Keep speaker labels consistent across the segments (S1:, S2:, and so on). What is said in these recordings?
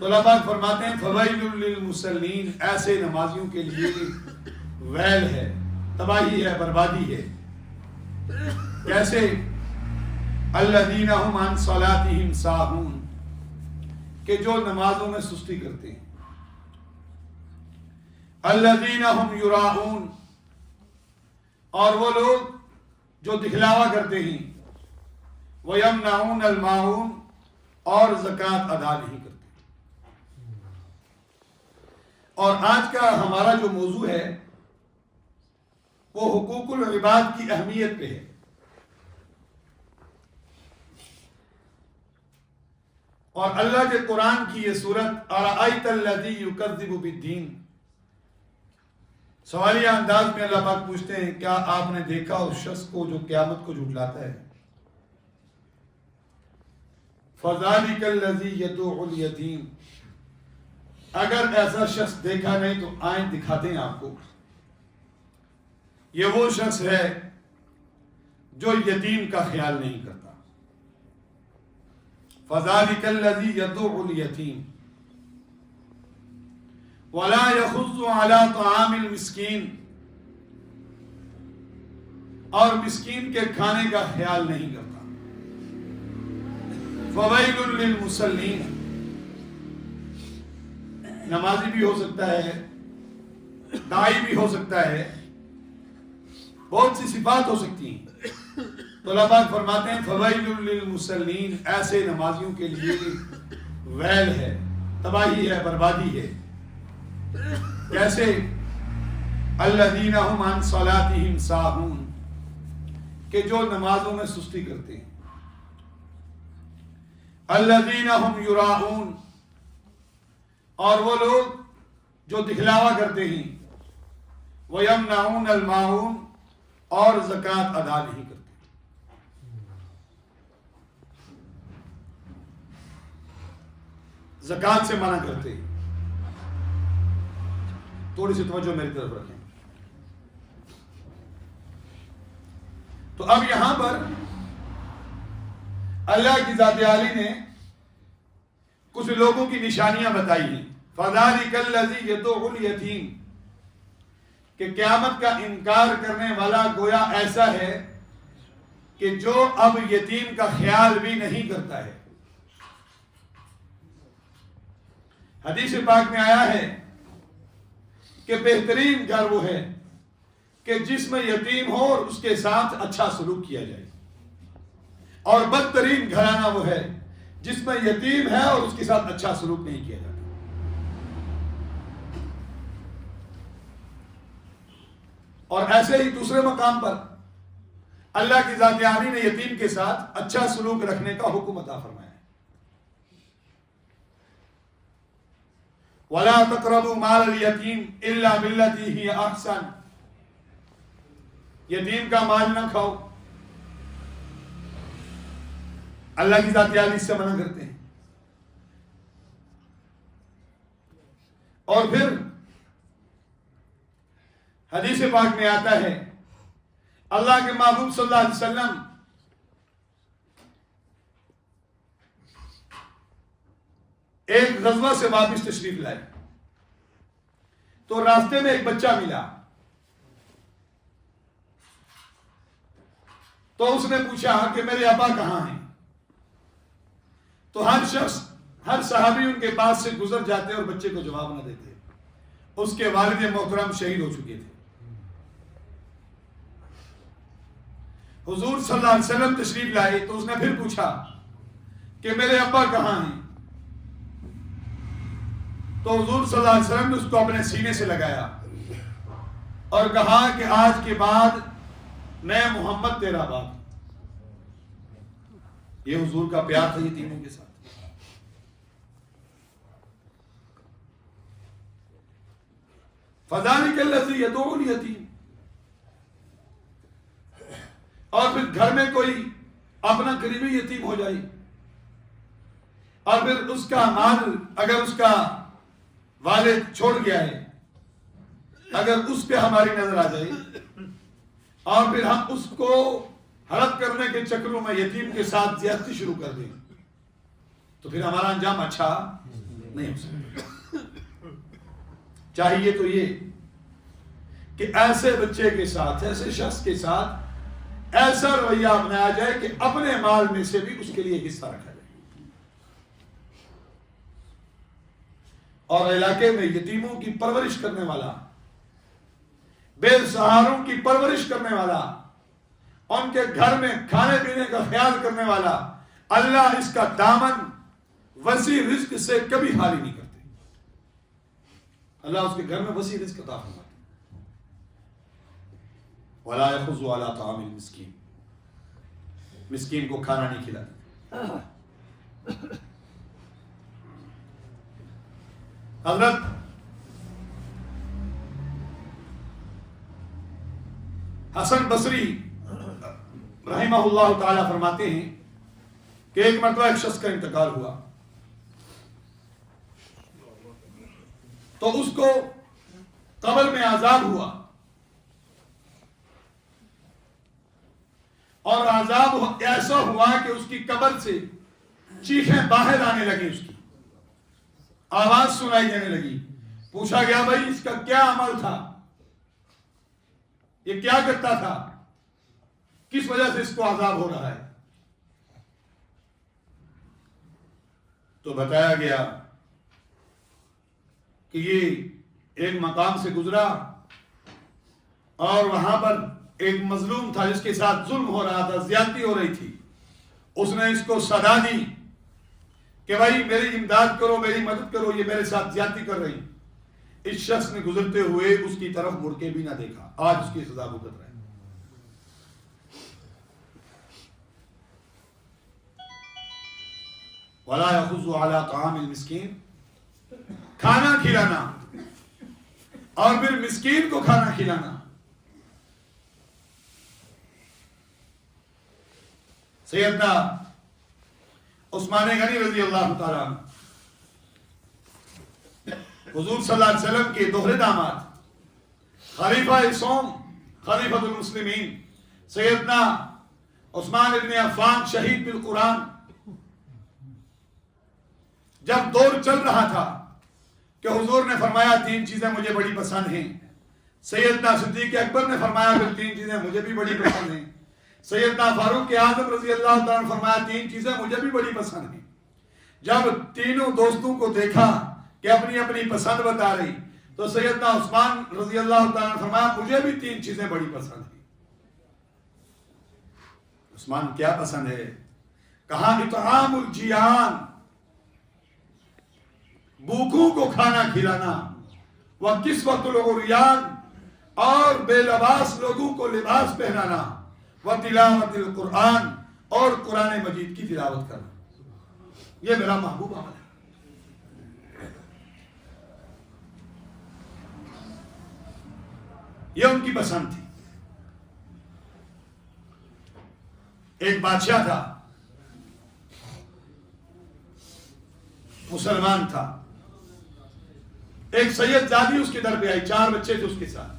S1: تو اللہ پاک فرماتے ہیں فویل للمصلین، ایسے نمازیوں کے لیے ویل ہے، تباہی ہے، بربادی ہے۔ کیسے؟ الذین هم عن صلاتهم ساہون، کہ جو نمازوں میں سستی کرتے ہیں۔ الذین هم یراؤون، اور وہ لوگ جو دکھلاوا کرتے ہیں۔ ویمنعون الماعون، اور زکوٰۃ ادا نہیں کرتے۔ اور آج کا ہمارا جو موضوع ہے وہ حقوق العباد کی اہمیت پہ ہے۔ اور اللہ کے قرآن کی یہ سورت ارأیت الذی یکذب بالدین، سوالیہ انداز میں اللہ پاک پوچھتے ہیں کیا آپ نے دیکھا اس شخص کو جو قیامت کو جھٹلاتا ہے؟ فذلک الذی یدعو الیتیم، اگر ایسا شخص دیکھا نہیں تو آئیں دکھاتے ہیں آپ کو۔ یہ وہ شخص ہے جو یتیم کا خیال نہیں کرتا۔ فذلک الذی یدعو الیتیم ولا یحض علی طعام المسکین، اور مسکین کے کھانے کا خیال نہیں کرتا۔ فویل للمصلین، نمازی بھی ہو سکتا ہے، داعی بھی ہو سکتا ہے، بہت سی صفات ہو سکتی ہیں۔ تو اللہ پاک فرماتے ہیں فویل للمصلین، ایسے نمازیوں کے لیے ویل ہے، تباہی ہے، بربادی ہے۔ کیسے؟ الذین هم عن صلاتهم ساہون، کہ جو نمازوں میں سستی کرتے ہیں۔ الذین هم یراؤون، اور وہ لوگ جو دکھلاوا کرتے ہیں۔ ویمنعون الماعون، اور زکوٰۃ ادا نہیں کرتے۔ زکوٰۃ سے منع کرتے ہیں۔ تھوڑی سی توجہ میری طرف رکھیں۔ تو اب یہاں پر اللہ کی ذات عالی نے کچھ لوگوں کی نشانیاں بتائی ہیں۔ فذلک الذی یدعو الیتیم، کہ قیامت کا انکار کرنے والا گویا ایسا ہے کہ جو اب یتیم کا خیال بھی نہیں کرتا ہے۔ حدیث پاک میں آیا ہے کہ بہترین گھر وہ ہے کہ جس میں یتیم ہو اور اس کے ساتھ اچھا سلوک کیا جائے، اور بدترین گھرانہ وہ ہے جس میں یتیم ہے اور اس کے ساتھ اچھا سلوک نہیں کیا جاتا۔ اور ایسے ہی دوسرے مقام پر اللہ کی ذات عالی نے یتیم کے ساتھ اچھا سلوک رکھنے کا حکم عطا فرمایا ہے۔ وَلَا تَقْرَبُوا مَالَ الْيَتِيمِ إِلَّا بِالَّتِي هِيَ أَحْسَنُ، یتیم کا مال نہ کھاؤ۔ اللہ کی ذات عالی اس سے منع کرتے ہیں۔ اور پھر حدیث پاک میں آتا ہے اللہ کے محبوب صلی اللہ علیہ وسلم ایک غزوہ سے واپس تشریف لائے تو راستے میں ایک بچہ ملا، تو اس نے پوچھا کہ میرے ابا کہاں ہیں؟ تو ہر شخص، ہر صحابی ان کے پاس سے گزر جاتے اور بچے کو جواب نہ دیتے۔ اس کے والد محترم شہید ہو چکے تھے۔ حضور صلی اللہ علیہ وسلم تشریف لائے تو اس نے پھر پوچھا کہ میرے ابا کہاں ہیں؟ تو حضور صلی اللہ علیہ وسلم نے اس کو اپنے سینے سے لگایا اور کہا کہ آج کے بعد میں محمد تیرا باپ۔ یہ حضور کا پیار تھا یتیموں کے ساتھ۔ فذلک الذی یدعو الیتیم، اور پھر گھر میں کوئی اپنا قریبی یتیم ہو جائے اور پھر اس کا مال اگر اس کا والد چھوڑ گیا ہے، اگر اس پہ ہماری نظر آ جائے اور پھر ہم اس کو ہڑپ کرنے کے چکروں میں یتیم کے ساتھ زیادتی شروع کر دیں تو پھر ہمارا انجام اچھا نہیں ہو سکتا. چاہیے تو یہ کہ ایسے بچے کے ساتھ، ایسے شخص کے ساتھ ایسا رویہ اپنایا جائے کہ اپنے مال میں سے بھی اس کے لیے حصہ رکھا جائے. اور علاقے میں یتیموں کی پرورش کرنے والا، بے سہاروں کی پرورش کرنے والا، ان کے گھر میں کھانے پینے کا خیال کرنے والا، اللہ اس کا دامن وسیع رزق سے کبھی خالی نہیں کرتے. اللہ اس کے گھر میں وسیع رزق عطا فرماتے. وَلَا يَحُضُّ عَلَىٰ طَعَامِ الْمِسْكِينِ، مسکین کو کھانا نہیں کھلاتے. حضرت حسن بصری رحمہ اللہ تعالی فرماتے ہیں کہ ایک مرتبہ ایک شخص کا انتقال ہوا تو اس کو قبر میں عذاب ہوا، اور عذاب ایسا ہوا کہ اس کی قبر سے چیخیں باہر آنے لگی، اس کی آواز سنائی دینے لگی. پوچھا گیا بھائی اس کا کیا عمل تھا، یہ کیا کرتا تھا، کس وجہ سے اس کو عذاب ہو رہا ہے؟ تو بتایا گیا کہ یہ ایک مقام سے گزرا اور وہاں پر ایک مظلوم تھا جس کے ساتھ ظلم ہو رہا تھا، زیادتی ہو رہی تھی. اس نے اس کو صدا دی کہ بھائی میری امداد کرو، میری مدد کرو، یہ میرے ساتھ زیادتی کر رہی. اس شخص نے گزرتے ہوئے اس کی طرف مڑ کے بھی نہ دیکھا. آج اس کی سزا بھگت رہے. وَلَا يَحُضُّ عَلَىٰ طَعَامِ الْمِسْكِينِ، کھانا کھلانا اور پھر مسکین کو کھانا کھلانا. سیدنا عثمان غنی رضی اللہ تعالیٰ عنہ حضور صلی اللہ علیہ وسلم کے دوہرے داماد، خلیفہ سوم، خلیفۃ المسلمین، سیدنا عثمان ابن عفان شہید بالقرآن، جب دور چل رہا تھا کہ حضور نے فرمایا 3 چیزیں مجھے بڑی پسند ہیں، سیدنا صدیق اکبر نے فرمایا پھر 3 چیزیں مجھے بھی بڑی پسند ہیں، سیدنا فاروق اعظم رضی اللہ تعالیٰ نے فرمایا 3 چیزیں مجھے بھی بڑی پسند ہیں. جب تینوں دوستوں کو دیکھا کہ اپنی اپنی پسند بتا رہی تو سیدنا عثمان رضی اللہ تعالیٰ نے فرمایا مجھے بھی 3 چیزیں بڑی پسند ہیں. عثمان کیا پسند ہے؟ کہا اطعام الجیعان، بھوکوں کو کھانا کھلانا، وکسوۃ العریان، اور بے لباس لوگوں کو لباس پہنانا، وتلاوت القرآن، اور قرآن مجید کی تلاوت کرنا. یہ میرا محبوب عمل ہے. یہ ان کی پسند تھی. ایک بادشاہ تھا، مسلمان تھا. ایک سید زادی اس کے در پہ آئی، 4 بچے تھے اس کے ساتھ.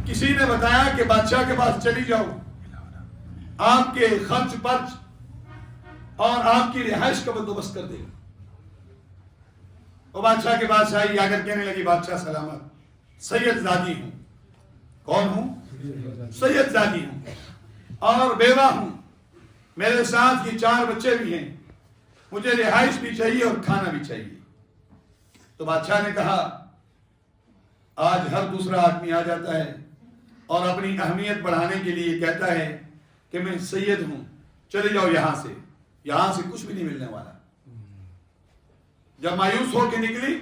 S1: کسی نے بتایا کہ بادشاہ کے پاس چلی جاؤ، آپ کے خرچ پرچ اور آپ کی رہائش کا بندوبست کر دے گا. وہ بادشاہ کے پاس آئی، آ کر کہنے لگی بادشاہ سلامت، سید زادی ہوں. کون ہوں؟ سید زادی ہوں اور بیوہ ہوں، میرے ساتھ یہ 4 بچے بھی ہیں، مجھے رہائش بھی چاہیے اور کھانا بھی چاہیے. تو بادشاہ نے کہا آج ہر دوسرا آدمی آ جاتا ہے اور اپنی اہمیت بڑھانے کے لیے کہتا ہے کہ میں سید ہوں، چلے جاؤ یہاں سے کچھ بھی نہیں ملنے والا. جب مایوس ہو کے نکلی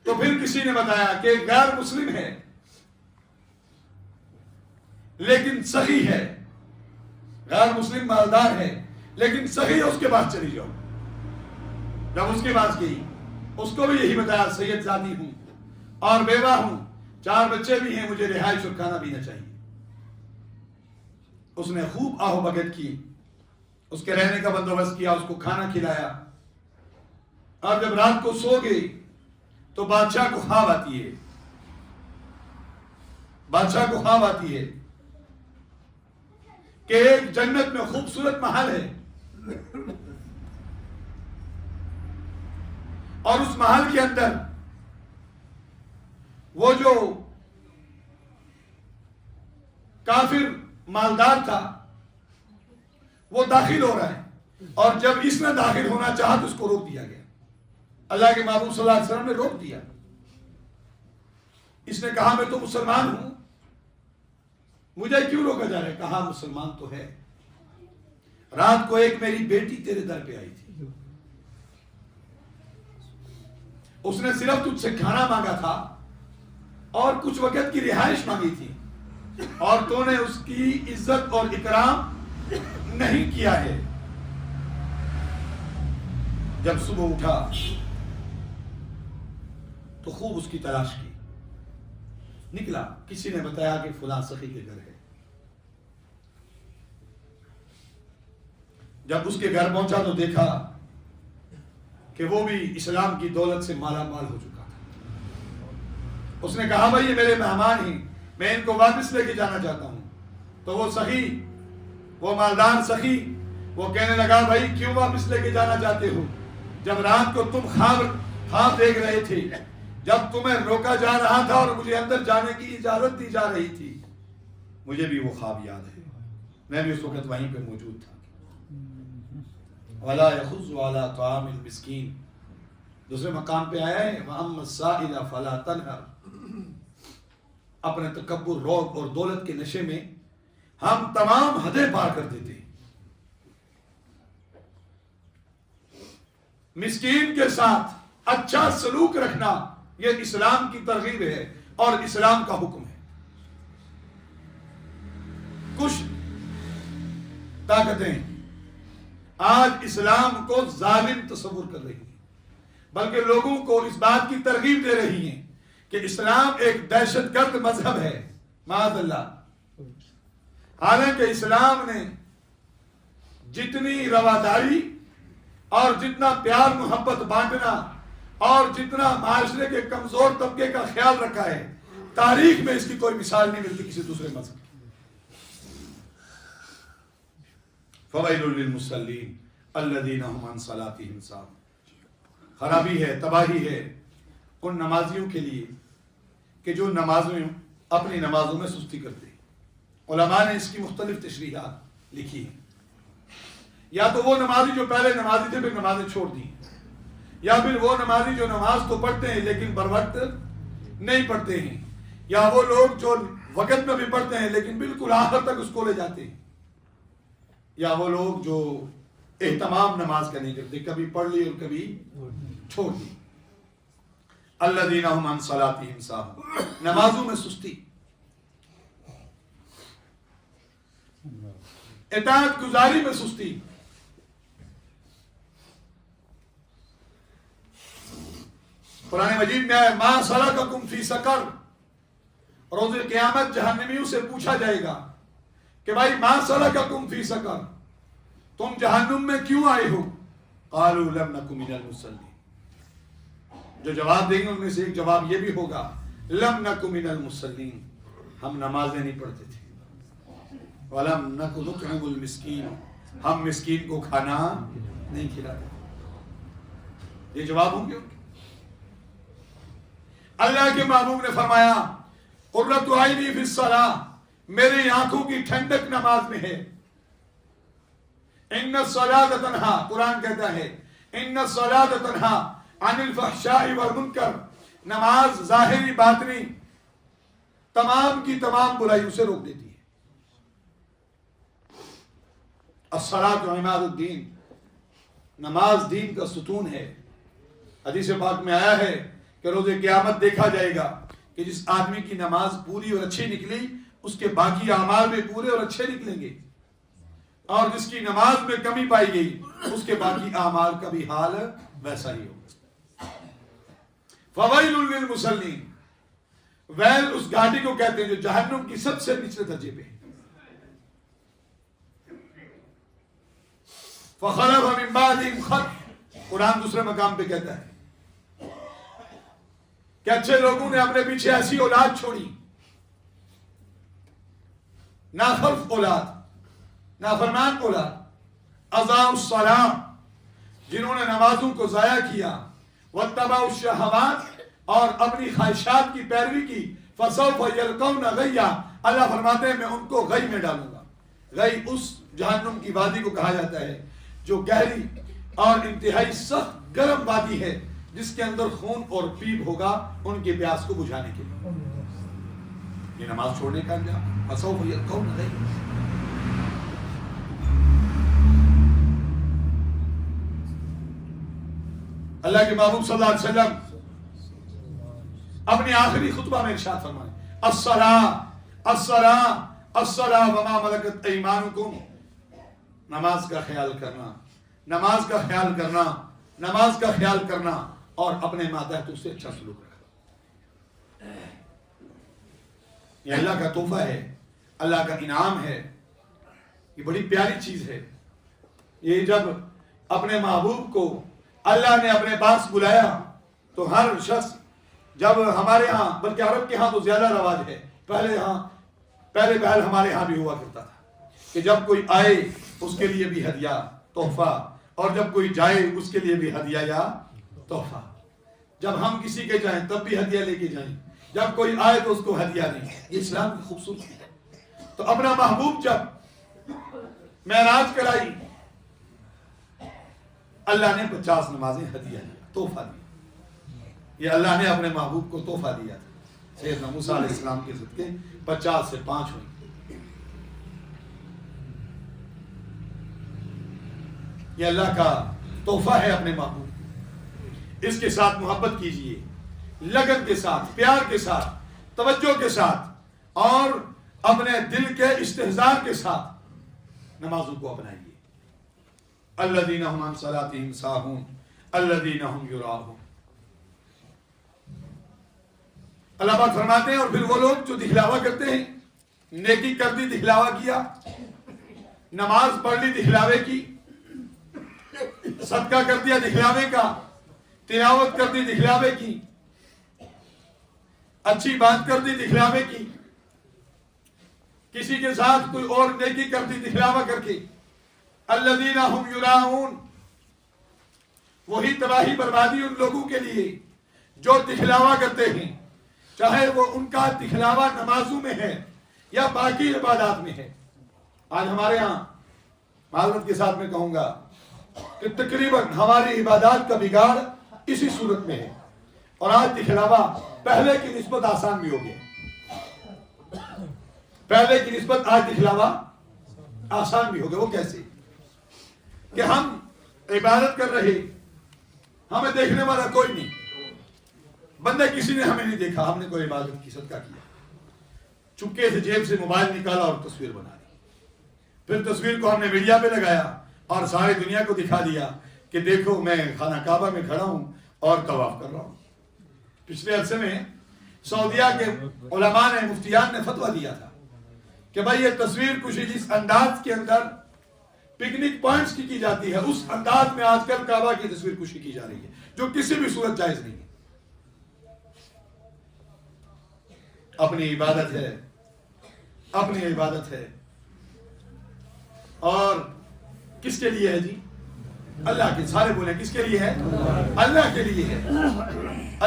S1: تو پھر کسی نے بتایا کہ غیر مسلم ہے لیکن صحیح ہے، غیر مسلم مالدار ہے لیکن صحیح ہے، اس کے پاس چلی جاؤ. جب اس کے پاس گئی اس کو بھی یہی بتایا سید زادی ہوں اور بیوہ ہوں، 4 بچے بھی ہیں، مجھے رہائش اور کھانا پینا چاہیے. اس نے خوب آہو بھگت کی، اس کے رہنے کا بندوبست کیا، اس کو کھانا کھلایا. اور جب رات کو سو گئی تو بادشاہ کو خواب آتی ہے، بادشاہ کو خواب آتی ہے کہ ایک جنت میں خوبصورت محل ہے، اور اس محل کے اندر وہ جو کافر مالدار تھا وہ داخل ہو رہا ہے، اور جب اس نے داخل ہونا چاہا تو اس کو روک دیا گیا. اللہ کے محبوب صلی اللہ علیہ وسلم نے روک دیا. اس نے کہا میں تو مسلمان ہوں، مجھے کیوں روکا جا رہا ہے؟ کہا مسلمان تو ہے، رات کو ایک میری بیٹی تیرے در پہ آئی تھی، اس نے صرف تجھ سے کھانا مانگا تھا اور کچھ وقت کی رہائش مانگی تھی، اور تو نے اس کی عزت اور اکرام نہیں کیا ہے. جب صبح اٹھا تو خوب اس کی تلاش کی، نکلا، کسی نے بتایا کہ فلاں سخی کے گھر ہے. جب اس کے گھر پہنچا تو دیکھا کہ وہ بھی اسلام کی دولت سے مالا مال ہو چکا تھا. اس نے کہا بھائی یہ میرے مہمان ہیں، میں ان کو واپس لے کے جانا چاہتا ہوں. تو وہ سخی، وہ مالدار سخی، وہ کہنے لگا بھائی کیوں واپس لے کے جانا چاہتے ہو؟ جب رات کو تم خواب دیکھ رہے تھے، جب تمہیں روکا جا رہا تھا اور مجھے اندر جانے کی اجازت دی جا رہی تھی، مجھے بھی وہ خواب یاد ہے، میں بھی اس وقت وہیں پہ موجود تھا. وَلَا يَخُزُّ عَلَىٰ طَعَامِ الْمِسْكِينِ. دوسرے مقام پہ آیا ہے وَأَمَّا السَّائِلَ فَلَا تَنْهَرْ. اپنے تکبر، روب اور دولت کے نشے میں ہم تمام حدیں پار کر دیتے ہیں. مسکین کے ساتھ اچھا سلوک رکھنا یہ اسلام کی ترغیب ہے اور اسلام کا حکم ہے. کچھ طاقتیں آج اسلام کو ظالم تصور کر رہی ہیں، بلکہ لوگوں کو اس بات کی ترغیب دے رہی ہیں کہ اسلام ایک دہشت گرد مذہب ہے. معاذ اللہ. حالانکہ اسلام نے جتنی رواداری اور جتنا پیار محبت بانٹنا اور جتنا معاشرے کے کمزور طبقے کا خیال رکھا ہے، تاریخ میں اس کی کوئی مثال نہیں ملتی کسی دوسرے مذہب کی. فَوَيْلٌ لِّلْمُصَلِّينَ الَّذِينَ هُمْ عَنْ صَلَاتِهِمْ سَاهُونَ. خرابی ہے، تباہی ہے ان نمازیوں کے لیے کہ جو اپنی نمازوں میں سستی کرتے ہیں. علماء نے اس کی مختلف تشریحات لکھی ہیں. یا تو وہ نمازی جو پہلے نمازی تھے پھر نمازیں چھوڑ دی، یا پھر وہ نمازی جو نماز تو پڑھتے ہیں لیکن بر وقت نہیں پڑھتے ہیں، یا وہ لوگ جو وقت میں بھی پڑھتے ہیں لیکن بالکل آخر تک اس کو لے جاتے ہیں، یا وہ لوگ جو اہتمام نماز کا نہیں کرتے، کبھی پڑھ لی اور کبھی چھوڑ دی. الذین هم عن صلاتهم ساہون. نمازوں میں سستی، اطاعت گزاری میں سستی. قرآن مجید میں ما سلککم فی سقر. روز قیامت جہنمیوں سے پوچھا جائے گا کہ بھائی ما سلککم فی سقر، تم جہنم میں کیوں آئے ہو؟ قالوا لم نک من المصلین. جو جواب دیں گے ان میں سے ایک جواب یہ بھی ہوگا لم نک من المصلین، ہم نمازیں نہیں پڑھتے تھے. وَلَمْ نَكُ نُطْعِمُ الْمِسْكِينَ، ہم مسکین کو کھانا نہیں کھلاتے. یہ جواب ہوں گے. اللہ کے محبوب نے فرمایا قرۃ عینی فی الصلاۃ، میری آنکھوں کی ٹھنڈک نماز میں ہے. ان الصلاۃ تنہا، قرآن کہتا ہے ان الصلاۃ تنہا عن الفحشاء والمنکر. نماز ظاہری باطنی تمام کی تمام برائیوں سے روک دیتی ہے. الصلاۃ عماد الدین، نماز دین کا ستون ہے. حدیث پاک میں آیا ہے کہ روز قیامت دیکھا جائے گا کہ جس آدمی کی نماز پوری اور اچھی نکلی اس کے باقی اعمال بھی پورے اور اچھے نکلیں گے، اور جس کی نماز میں کمی پائی گئی اس کے باقی اعمال کا بھی حال ویسا ہی ہوگا. فویل للمصلین، ویل اس گھاٹی کو کہتے ہیں جو جہنم کی سب سے نچلے درجے پہ ہے. فخلف من بعدهم خلف، قرآن دوسرے مقام پہ کہتا ہے کہ اچھے لوگوں نے اپنے پیچھے ایسی اولاد چھوڑی، ناخلف اولاد، نافرمان اولاد، اضاعوا الصلاۃ، جنہوں نے نمازوں کو ضائع کیا، واتبعوا الشہوات اور اپنی خواہشات کی پیروی کی فسوف یلقون غیا اللہ فرماتے ہیں میں ان کو غی میں ڈالوں گا. غی اس جہنم کی وادی کو کہا جاتا ہے جو گہری اور انتہائی سخت گرم وادی ہے جس کے اندر خون اور پیپ ہوگا ان کی پیاس کو بجھانے کے لیے. یہ نماز چھوڑنے کا انجام فسوف یلقون غیا. اللہ کے محبوب صلی اللہ علیہ وسلم اپنے آخری خطبہ میں ارشاد فرمائے الصلاۃ الصلاۃ الصلاۃ وما ملکت ایمانکم. نماز کا خیال کرنا، نماز کا خیال کرنا، نماز کا خیال کرنا اور اپنے ماتحتوں سے اچھا سلوک رکھنا. یہ اللہ کا تحفہ ہے، اللہ کا انعام ہے، یہ بڑی پیاری چیز ہے. یہ جب اپنے محبوب کو اللہ نے اپنے پاس بلایا تو ہر شخص جب ہمارے ہاں بلکہ عرب کے ہاں تو زیادہ رواج ہے، پہلے پہل ہمارے ہاں بھی ہوا کرتا تھا کہ جب کوئی آئے اس کے لیے بھی ہدیہ تحفہ اور جب کوئی جائے اس کے لیے بھی ہدیہ یا تحفہ. جب ہم کسی کے جائیں تب بھی ہدیہ لے کے جائیں، جب کوئی آئے تو اس کو ہدیہ دیں. یہ اسلام کی خوبصورتی ہے. تو اپنا محبوب جب معراج کرائی اللہ نے 50 نمازیں ہدیہ دیا، تحفہ دیا. یہ اللہ نے اپنے محبوب کو تحفہ دیا تھا. سیدنا موسیٰ علیہ السلام کے صدقے 50 سے 5 ہوئی. یہ اللہ کا تحفہ ہے اپنے محبوب. اس کے ساتھ محبت کیجئے، لگن کے ساتھ، پیار کے ساتھ، توجہ کے ساتھ اور اپنے دل کے استحضار کے ساتھ نمازوں کو اپنائیے. الذین هم عن صلاتهم ساہون الذین هم یراؤون. اللہ پاک فرماتے ہیں اور پھر وہ لوگ جو دکھلاوا کرتے ہیں، نیکی کر دی دکھلاوا کیا، نماز پڑھ لی دکھلاوے کی، صدقہ کر دیا دکھلاوے کا، تلاوت کر دی دکھلاوے کی، اچھی بات کر دی دکھلاوے کی، کسی کے ساتھ کوئی اور نیکی کر دی دکھلاوا کر کے. الذین هم یراؤون. وہی تباہی بربادی ان لوگوں کے لیے جو دکھلاوا کرتے ہیں، چاہے وہ ان کا دکھلاوا نمازوں میں ہے یا باقی عبادات میں ہے. آج ہمارے ہاں معذرت کے ساتھ میں کہوں گا کہ تقریباً ہماری عبادات کا بگاڑ اسی صورت میں ہے. اور آج دکھلاوا پہلے کی نسبت آسان بھی ہو گیا. پہلے کی نسبت آج دکھلاوا آسان بھی ہو گیا. وہ کیسے کہ ہم عبادت کر رہے، ہمیں دیکھنے والا کوئی نہیں، بندے کسی نے ہمیں نہیں دیکھا، ہم نے کوئی عبادت کی، صدقہ کیا، چپکے سے جیب سے موبائل نکالا اور تصویر بنا دی. پھر تصویر کو ہم نے میڈیا پہ لگایا اور ساری دنیا کو دکھا دیا کہ دیکھو میں خانہ کعبہ میں کھڑا ہوں اور طواف کر رہا ہوں. پچھلے عرصے میں سعودیہ کے علماء نے، مفتیان نے فتویٰ دیا تھا کہ بھائی یہ تصویر کشی جس انداز کے اندر پکنک پوائنٹس کی جاتی ہے اس انداز میں آج کل کعبہ کی تصویر کشی کی جا رہی ہے، جو کسی بھی صورت جائز نہیں ہے. اپنی عبادت ہے، اپنی عبادت ہے. اور کس کے لیے ہے جی؟ اللہ کے. سارے بولیں کس کے لیے ہے؟ اللہ کے لیے ہے.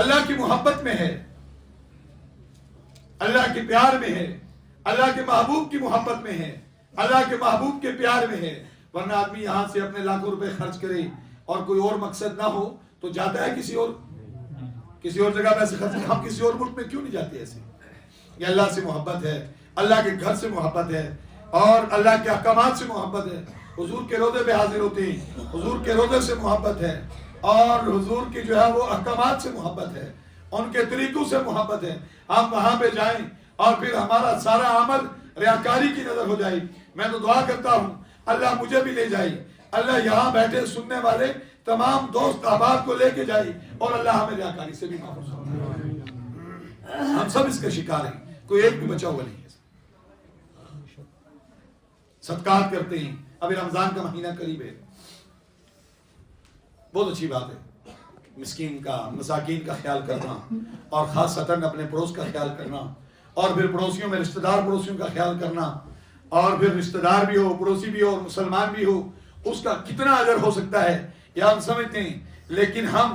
S1: اللہ کی محبت میں ہے، اللہ کے پیار میں ہے، اللہ کے محبوب کی محبت میں ہے، اللہ کے محبوب کے پیار میں ہے. ورنہ آدمی یہاں سے اپنے لاکھوں روپے خرچ کرے اور کوئی اور مقصد نہ ہو تو جاتا ہے کسی اور جگہ پیسے خرچ کرے. ہم کسی اور ملک میں کیوں نہیں جاتے ایسے؟ یہ اللہ سے محبت ہے، اللہ کے گھر سے محبت ہے اور اللہ کے احکامات سے محبت ہے. حضور کے روضے پہ حاضر ہوتے ہیں، حضور کے روضے سے محبت ہے اور حضور کی جو ہے وہ احکامات سے محبت ہے، ان کے طریقوں سے محبت ہے. ہم وہاں پہ جائیں اور پھر ہمارا سارا عمل ریاکاری کی نظر ہو جائے. میں تو دعا کرتا ہوں اللہ مجھے بھی لے جائے، اللہ یہاں بیٹھے سننے والے تمام دوست احباب کو لے کے جائے اور اللہ ہمیں ریاکاری سے بھی محفوظ فرمائے. ہم سب اس کا شکار ہیں، کوئی ایک بھی بچا ہوا نہیں ہے. صدقات کرتے ہیں. ابھی رمضان کا مہینہ قریب ہے، بہت اچھی بات ہے. مسکین کا، مساکین کا خیال کرنا اور خاصتاً اپنے پڑوس کا خیال کرنا اور پھر پڑوسیوں میں رشتہ دار پڑوسیوں کا خیال کرنا اور پھر رشتہ دار بھی ہو، پڑوسی بھی ہو اور مسلمان بھی ہو، اس کا کتنا اجر ہو سکتا ہے یہ ہم سمجھتے ہیں. لیکن ہم